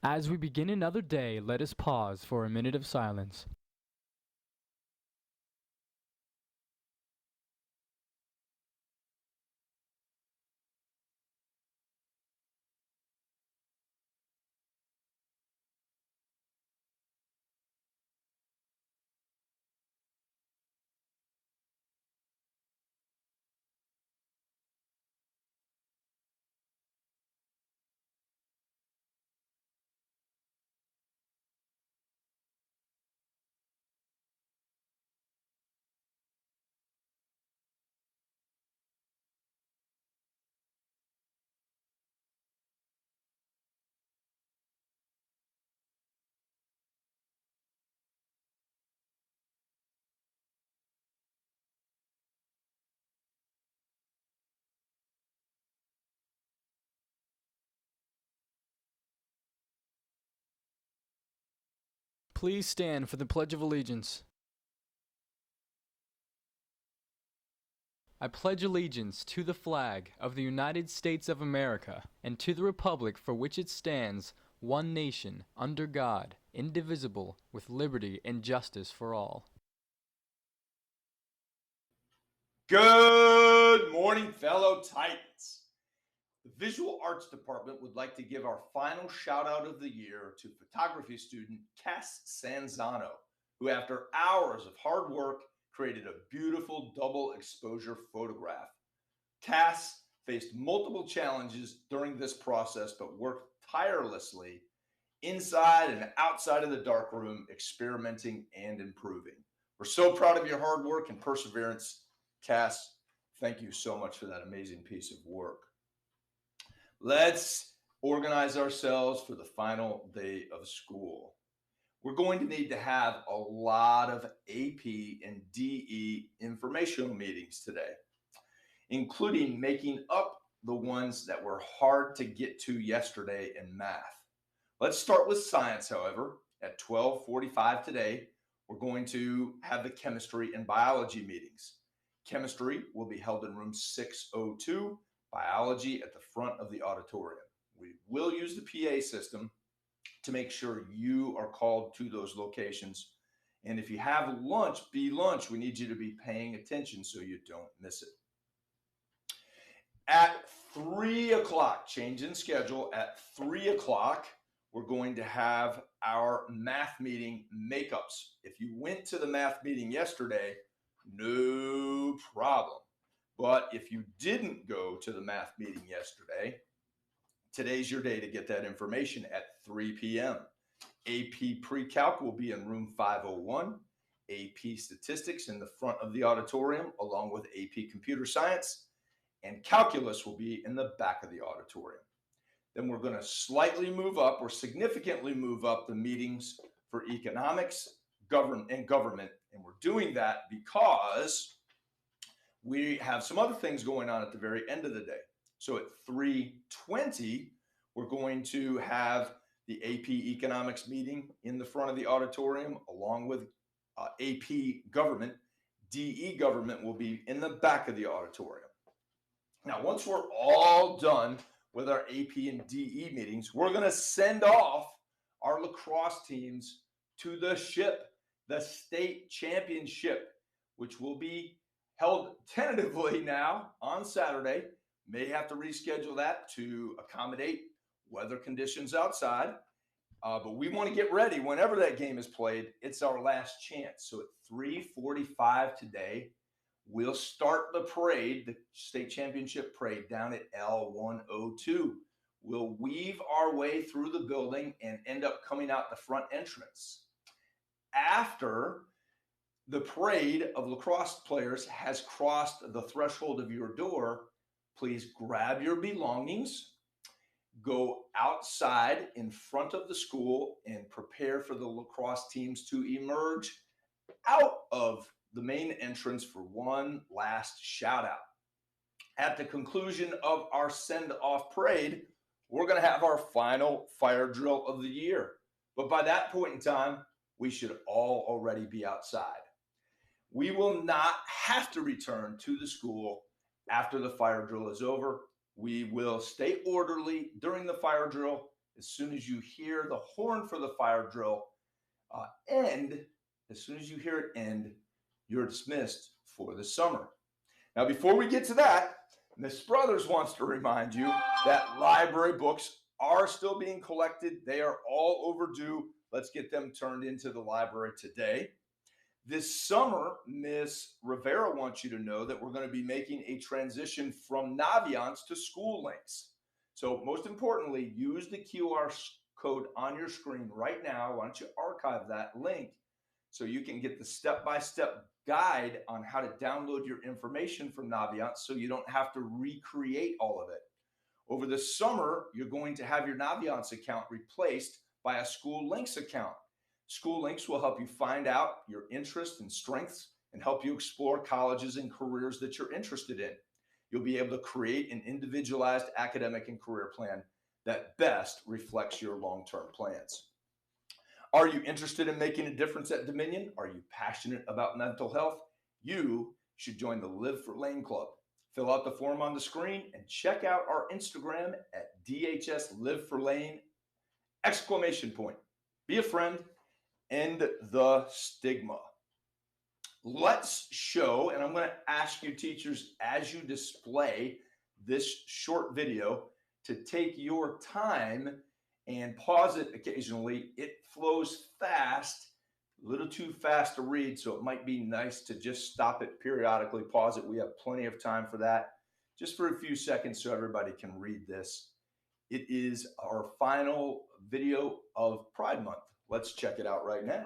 As we begin another day, let us pause for a minute of silence. Please stand for the Pledge of Allegiance. I pledge allegiance to the flag of the United States of America and to the republic for which it stands, one nation, under God, indivisible, with liberty and justice for all. Good morning, fellow Titans. The Visual Arts Department would like to give our final shout out of the year to photography student Cass Sanzano, who, after hours of hard work, created a beautiful double exposure photograph. Cass faced multiple challenges during this process, but worked tirelessly inside and outside of the darkroom, experimenting and improving. We're so proud of your hard work and perseverance, Cass. Thank you so much for that amazing piece of work. Let's organize ourselves for the final day of school. We're going to need to have a lot of AP and DE informational meetings today, including making up the ones that were hard to get to yesterday in math. Let's start with science, however. At 12:45 today, we're going to have the chemistry and biology meetings. Chemistry will be held in room 602, biology at the front of the auditorium. We will use the PA system to make sure you are called to those locations. And if you have lunch, we need you to be paying attention so you don't miss it. At 3 o'clock, change in schedule, at 3 o'clock, we're going to have our math meeting makeups. If you went to the math meeting yesterday, no problem. But if you didn't go to the math meeting yesterday, today's your day to get that information at 3 p.m. AP Pre-Calc will be in room 501, AP Statistics in the front of the auditorium, along with AP Computer Science, and Calculus will be in the back of the auditorium. Then we're going to slightly move up or significantly move up the meetings for economics, government, and we're doing that because we have some other things going on at the very end of the day. So at 3:20, we're going to have the AP Economics meeting in the front of the auditorium, along with AP Government. DE Government will be in the back of the auditorium. Now, once we're all done with our AP and DE meetings, we're going to send off our lacrosse teams to the SHIP, the state championship, which will be held tentatively now on Saturday. May have to reschedule that to accommodate weather conditions outside. But we want to get ready whenever that game is played. It's our last chance. So at 3:45 today, we'll start the parade, the state championship parade, down at L102. We'll weave our way through the building and end up coming out the front entrance. After the parade of lacrosse players has crossed the threshold of your door, please grab your belongings, go outside in front of the school, and prepare for the lacrosse teams to emerge out of the main entrance for one last shout out. At the conclusion of our send off parade, we're going to have our final fire drill of the year. But by that point in time, we should all already be outside. We will not have to return to the school after the fire drill is over. We will stay orderly during the fire drill. as soon as you hear the horn for the fire drill end, as soon as you hear it end, you're dismissed for the summer. Now, before we get to that, Miss Brothers wants to remind you that library books are still being collected. They are all overdue. Let's get them turned into the library today. This summer, Miss Rivera wants you to know that we're going to be making a transition from Naviance to School Links. So most importantly, use the QR code on your screen right now. Why don't you archive that link so you can get the step-by-step guide on how to download your information from Naviance so you don't have to recreate all of it. Over the summer, you're going to have your Naviance account replaced by a School Links account. School Links will help you find out your interests and strengths and help you explore colleges and careers that you're interested in. You'll be able to create an individualized academic and career plan that best reflects your long-term plans. Are you interested in making a difference at Dominion? Are you passionate about mental health? You should join the Live for Lane Club. Fill out the form on the screen and check out our Instagram at DHS Live for Lane, ! Be a friend. End the stigma. Let's show, and I'm going to ask you teachers as you display this short video to take your time and pause it occasionally. It flows fast, a little too fast to read, so it might be nice to just stop it periodically, pause it. We have plenty of time for that, just for a few seconds so everybody can read this. It is our final video of Pride Month. Let's check it out right now.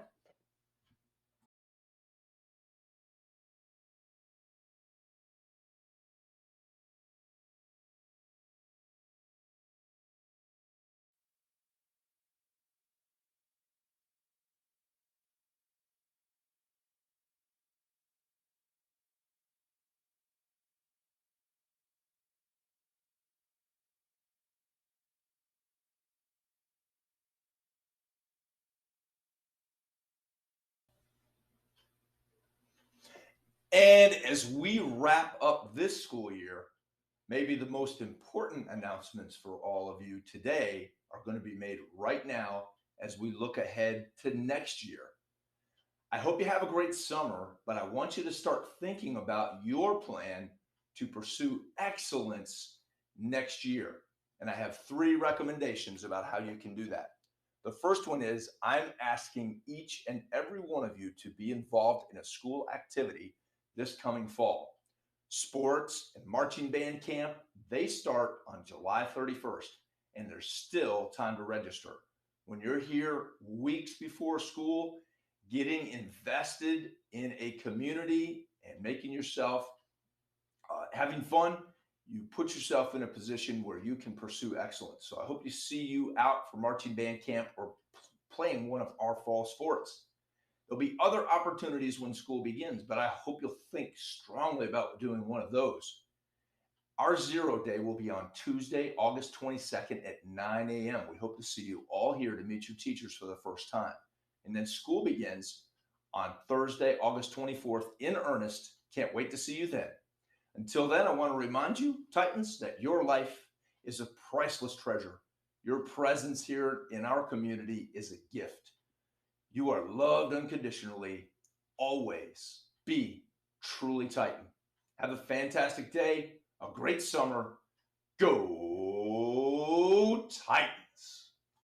And as we wrap up this school year, maybe the most important announcements for all of you today are going to be made right now as we look ahead to next year. I hope you have a great summer, but I want you to start thinking about your plan to pursue excellence next year. And I have 3 recommendations about how you can do that. The first one is I'm asking each and every one of you to be involved in a school activity this coming fall. Sports and marching band camp, they start on July 31st, and there's still time to register. When you're here weeks before school, getting invested in a community and making yourself having fun, you put yourself in a position where you can pursue excellence. So I hope to see you out for marching band camp or playing one of our fall sports. There'll be other opportunities when school begins, but I hope you'll think strongly about doing one of those. Our 0 day will be on Tuesday, August 22nd at 9 a.m. We hope to see you all here to meet your teachers for the first time. And then school begins on Thursday, August 24th in earnest. Can't wait to see you then. Until then, I want to remind you, Titans, that your life is a priceless treasure. Your presence here in our community is a gift. You are loved unconditionally. Always be truly Titan. Have a fantastic day, a great summer. Go Titans!